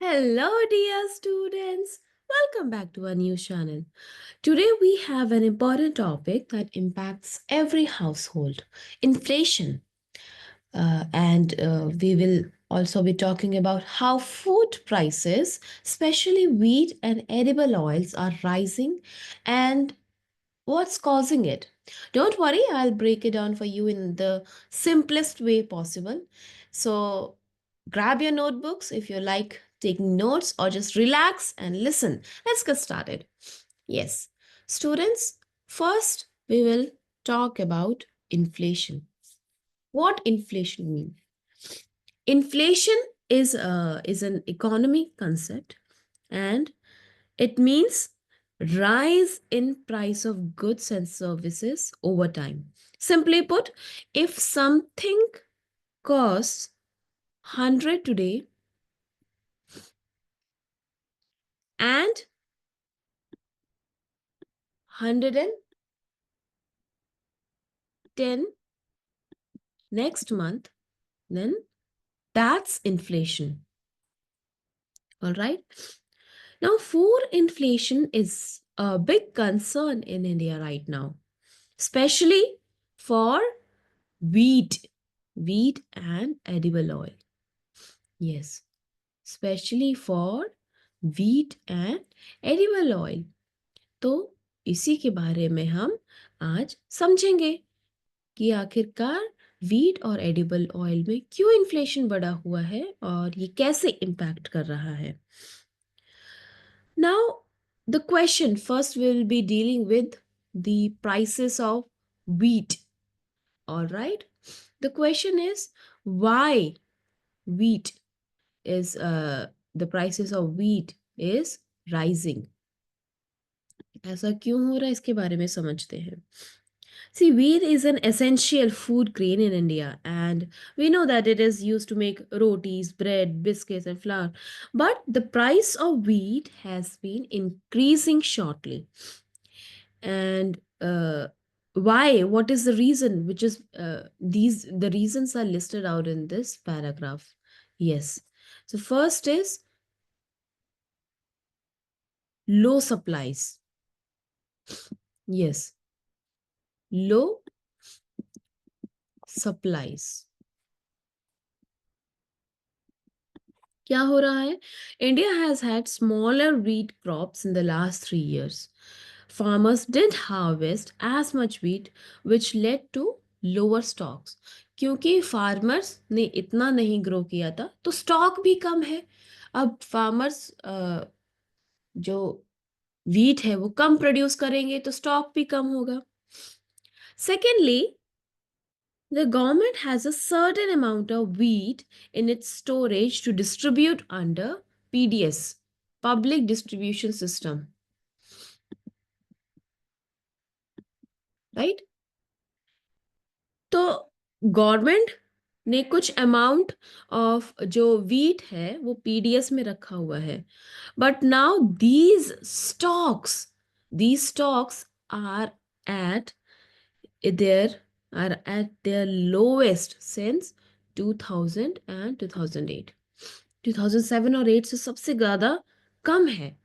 Hello, dear students. Welcome back to our new channel. Today, we have an important topic that impacts every household: inflation. And we will also be talking about how food prices, especially wheat and edible oils, are rising and what's causing it. Don't worry, I'll break it down for you in the simplest way possible. So grab your notebooks if you like taking notes, or just relax and listen. Let's get started. Yes, students, first we will talk about inflation. What inflation means? Inflation is an economic concept, and it means rise in price of goods and services over time. Simply put, if something costs 100 today and 110 next month, then that's inflation. All right. Now, food inflation is a big concern in India right now, especially for wheat, wheat and edible oil. Yes, especially for wheat and edible oil. तो इसी के बारे में हम आज समझेंगे कि आखिरकार वीट और एडिबल ऑयल में क्यों इन्फ्लेशन बढ़ा हुआ है और ये कैसे इम्पैक्ट कर रहा है. Now, the question first we will be dealing with the prices of wheat. All right. The question is why wheat is the prices of wheat is rising. ऐसा क्यों हो रहा है इसके बारे में समझते हैं. See, wheat is an essential food grain in India, and we know that it is used to make rotis, bread, biscuits, and flour. But the price of wheat has been increasing shortly. And why? What is the reason? Which is the reasons are listed out in this paragraph. Yes. So first is low supplies. Yes, low supplies. क्या हो रहा है? India has had smaller wheat crops in the last 3 years. Farmers didn't harvest as much wheat, which led to lower stocks. क्योंकि farmers ने इतना नहीं grow किया था, तो स्टॉक भी कम है. अब फार्मर्स जो वीट है वो कम प्रोड्यूस करेंगे, तो स्टॉक भी कम होगा. Secondly, the government has a certain amount of wheat in its storage to distribute under PDS, Public Distribution System. Right? तो गवर्नमेंट ने कुछ अमाउंट ऑफ जो वीट है वो पीडीएस में रखा हुआ है. But now these stocks are at their at their lowest since 2000 and 2008. 2007 और 8 से सबसे ज़्यादा कम है.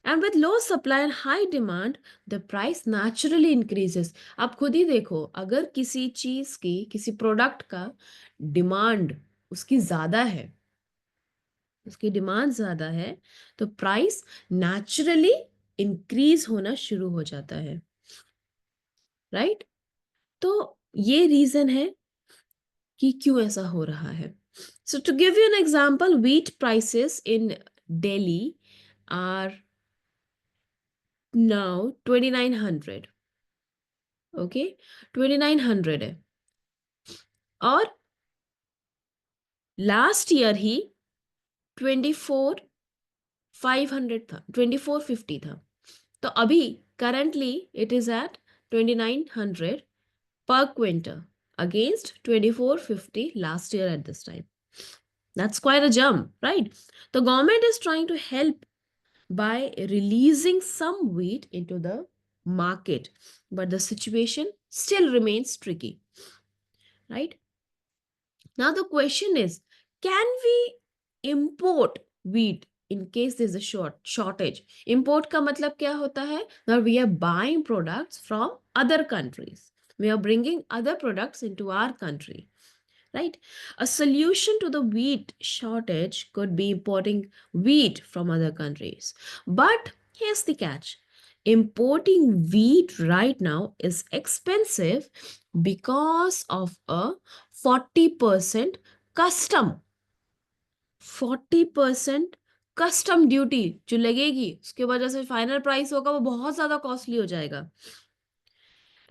And with low supply and high demand, the price naturally increases. आप खुद ही देखो, अगर किसी चीज़ की, किसी प्रोडक्ट का डिमांड उसकी ज़्यादा है, उसकी डिमांड ज़्यादा है, तो प्राइस नेचुरली इंक्रीज होना शुरू हो जाता है. राइट? तो ये रीज़न है कि क्यों ऐसा हो रहा है. So to give you an example, wheat prices in Delhi are now 2900. Okay, 2900 है. और लास्ट ईयर ही 24,500 था, 2450 था. तो अभी currently it is at 2900 per quintal against 2450 last year at this time. That's quite a jump, right? The government is trying to help by releasing some wheat into the market, but the situation still remains tricky, right? Now the question is, can we import wheat in case there's a shortage. Import का मतलब क्या होता है? That we are buying products from other countries. We are bringing other products into our country, right? A solution to the wheat shortage could be importing wheat from other countries. But here's the catch: importing wheat right now is expensive because of a 40% custom 40% custom duty जो लगेगी, उसके वजह से final price होगा वो बहुत ज्यादा costly हो जाएगा.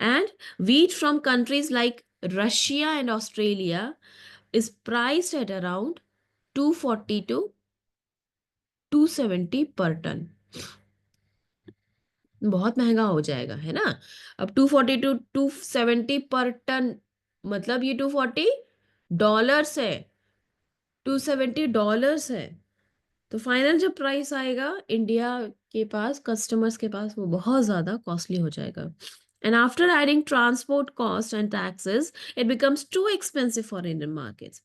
And wheat from countries like Russia and Australia is priced at around 240 to 270 per ton. बहुत महंगा हो जाएगा, है ना? अब 240 टू 270 पर टन, मतलब ये $240 है, $270 है. तो फाइनल जब प्राइस आएगा इंडिया के पास, कस्टमर्स के पास, वो बहुत ज़्यादा कॉस्टली हो जाएगा. And after adding transport cost and taxes, it becomes too expensive for Indian markets.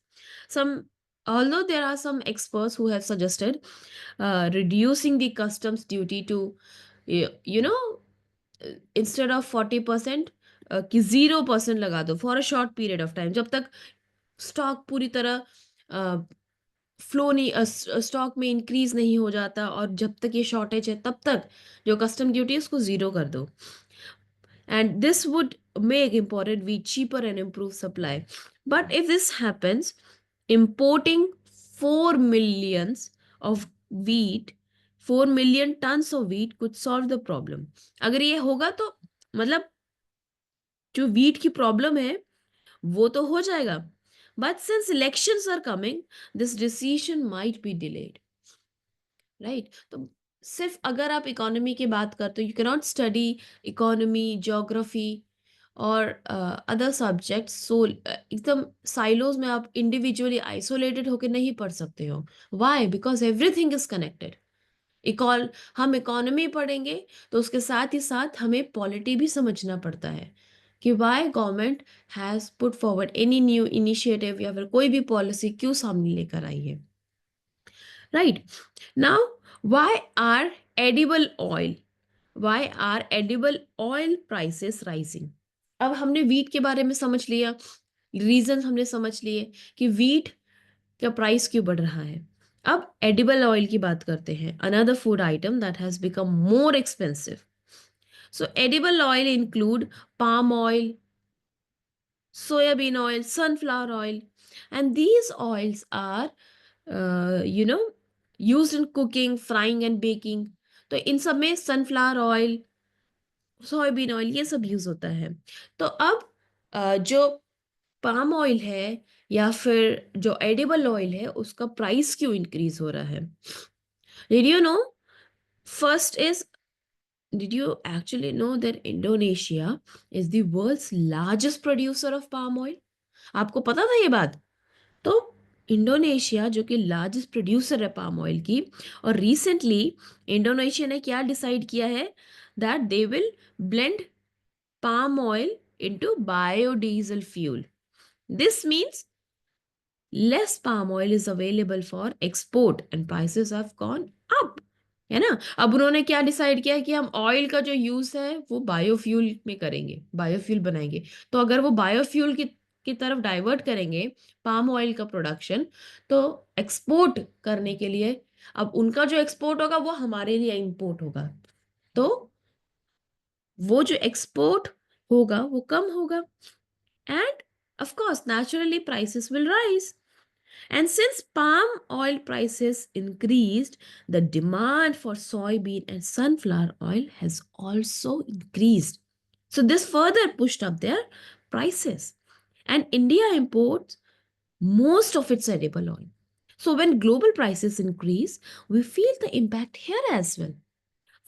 Some, although there are some experts who have suggested reducing the customs duty to, you know, instead of 40%, कि 0% लगा दो for a short period of time, जब तक stock पूरी तरह flow नहीं, stock में increase नहीं हो जाता, और जब तक ये शॉर्टेज है तब तक जो कस्टम ड्यूटी है उसको जीरो कर दो. And this would make imported wheat cheaper and improve supply. But if this happens, importing 4 millions of wheat, 4 million tons of wheat could solve the problem. अगर ये होगा तो मतलब जो wheat की प्रॉब्लम है वो तो हो जाएगा. But since elections are coming, this decision might be delayed. Right? तो सिर्फ अगर आप इकोनॉमी की बात करते हो, you can not study economy, geography और अदर सब्जेक्ट्स सो एकदम साइलोज में आप इंडिविजुअली आइसोलेटेड होकर नहीं पढ़ सकते हो. Why? Because everything is connected. Icon हम इकोनॉमी पढ़ेंगे तो उसके साथ ही साथ हमें पॉलिटी भी समझना पड़ता है कि why government has put forward any new initiative या फिर कोई भी पॉलिसी क्यों सामने लेकर आई है. Right. Now, why are edible oil? Why are edible oil prices rising? अब हमने wheat के बारे में समझ लिया, रीजन हमने समझ लिए कि wheat का प्राइस क्यों बढ़ रहा है. अब edible oil की बात करते हैं. Another food item that has become more expensive. So edible oil include palm oil, soybean oil, sunflower oil, and these oils are you know used in cooking, frying and baking. तो इन सब में sunflower oil, soybean oil, ये सब use होता है. तो अब जो पाम ऑयल है या फिर जो एडिबल ऑयल है उसका प्राइस क्यों इंक्रीज हो रहा है? Did you know first is did you actually know that Indonesia is the world's largest producer of palm oil? आपको पता था ये बात? तो इंडोनेशिया जो कि लार्जेस्ट प्रोड्यूसर है पाम ऑयल की, और रिसेंटली इंडोनेशिया ने क्या डिसाइड किया है? That they will blend palm oil into biodiesel fuel. This means less palm oil is available for export and prices have gone up. है ना? अब उन्होंने क्या डिसाइड किया कि हम ऑयल का जो यूज है वो बायोफ्यूल में करेंगे, बायोफ्यूल बनाएंगे. तो अगर वो बायोफ्यूल की तरफ डाइवर्ट करेंगे पाम ऑयल का प्रोडक्शन, तो एक्सपोर्ट करने के लिए अब उनका जो एक्सपोर्ट होगा वो हमारे लिए इंपोर्ट होगा. तो वो जो एक्सपोर्ट होगा वो कम होगा. And of course, naturally prices will rise. And since palm oil prices increased, the demand for soybean and sunflower oil has also increased. So this further pushed up their prices. And India imports most of its edible oil. So when global prices increase, we feel the impact here as well.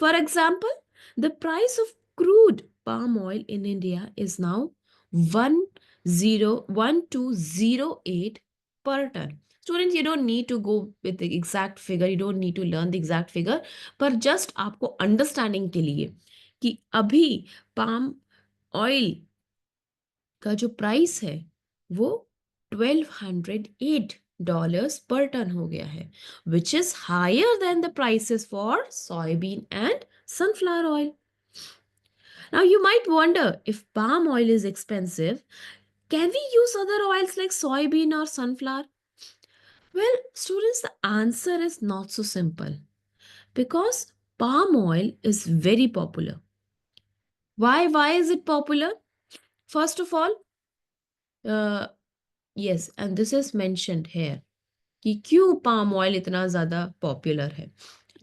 For example, the price of crude palm oil in India is now 1208 per ton. Students, you don't need to go with the exact figure, you don't need to learn the exact figure, पर just आपको understanding के लिए कि अभी palm oil का जो price है वो 1208 डॉलर्स पर टन हो गया है, which is higher than the prices for soybean and sunflower oil. Now you might wonder, if palm oil is expensive, can we use other oils like soybean or sunflower? Well, students, the answer is not so simple because palm oil is very popular. Why is it popular? First of all, uh, yes, and this is mentioned here कि क्यों palm oil इतना ज़्यादा popular है.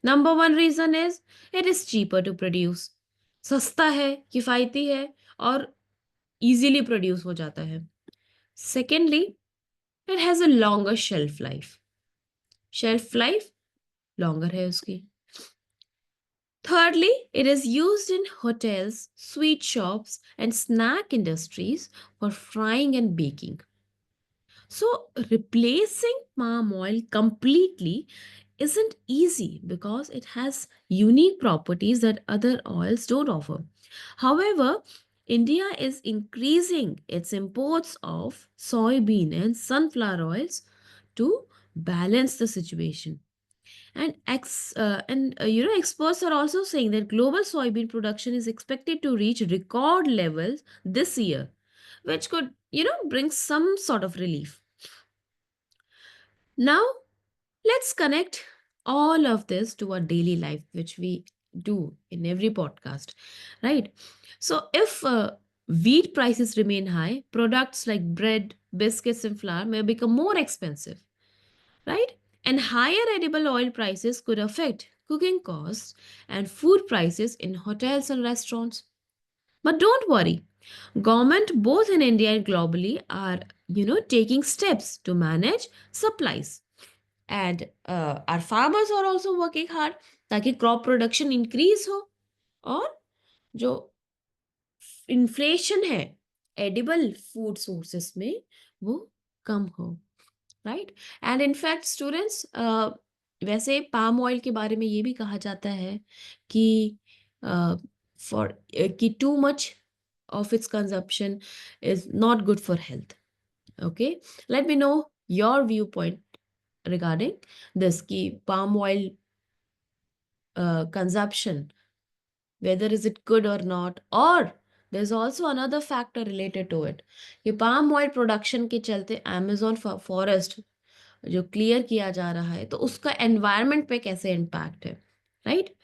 Number one reason is it is cheaper to produce. सस्ता है, किफ़ायती है और easily produce हो जाता है. Secondly, it has a longer shelf life. Shelf life longer है उसकी. Thirdly, it is used in hotels, sweet shops, and snack industries for frying and baking. So, replacing palm oil completely isn't easy because it has unique properties that other oils don't offer. However, India is increasing its imports of soybean and sunflower oils to balance the situation. Experts are also saying that global soybean production is expected to reach record levels this year, which could bring some sort of relief. Now, let's connect all of this to our daily life, which we do in every podcast, right? So, if wheat prices remain high, products like bread, biscuits, and flour may become more expensive, right? And higher edible oil prices could affect cooking costs and food prices in hotels and restaurants. But don't worry, government both in India and globally are taking steps to manage supplies. And our farmers are also working hard ताकि crop production increase हो और जो inflation है edible food sources में वो कम हो, right. And in fact students, वैसे palm oil के बारे में ये भी कहा जाता है कि फॉर कि too much of its consumption is not good for health. Okay, let me know your view point regarding this ki palm oil consumption, whether is it good or not, or there's also another factor related to it कि palm oil production के चलते amazon forest जो clear किया जा रहा है तो उसका एनवायरनमेंट पे कैसे इम्पैक्ट है, राइट.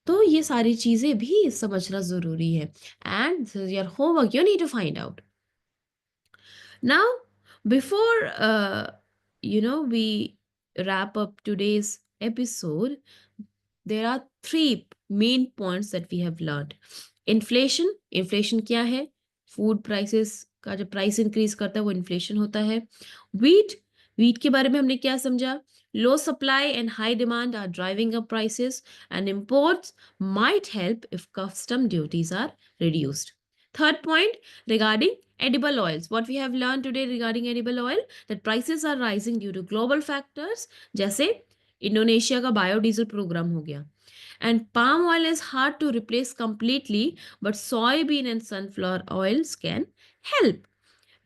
तो ये सारी चीजें भी समझना जरूरी है and your homework you need to find out. Now, before we wrap up today's episode, there are three main points that we have learned. Inflation क्या है? Food prices का जो price increase करता है वो inflation होता है. Wheat के बारे में हमने क्या समझा? Low supply and high demand are driving up prices, and imports might help if custom duties are reduced. Third point, regarding edible oils. What we have learned today regarding edible oil, that prices are rising due to global factors, जैसे Indonesia का biodiesel programme हो गया. And palm oil is hard to replace completely, but soybean and sunflower oils can help,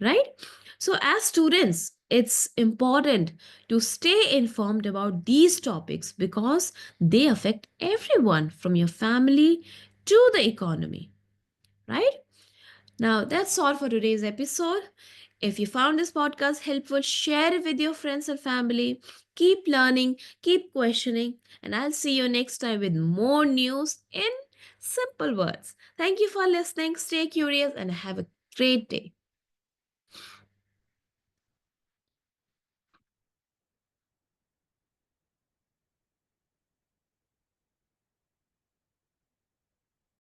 right? So, as students, it's important to stay informed about these topics because they affect everyone from your family to the economy, right? Now, that's all for today's episode. If you found this podcast helpful, share it with your friends and family. Keep learning, keep questioning, and I'll see you next time with more news in simple words. Thank you for listening. Stay curious and have a great day.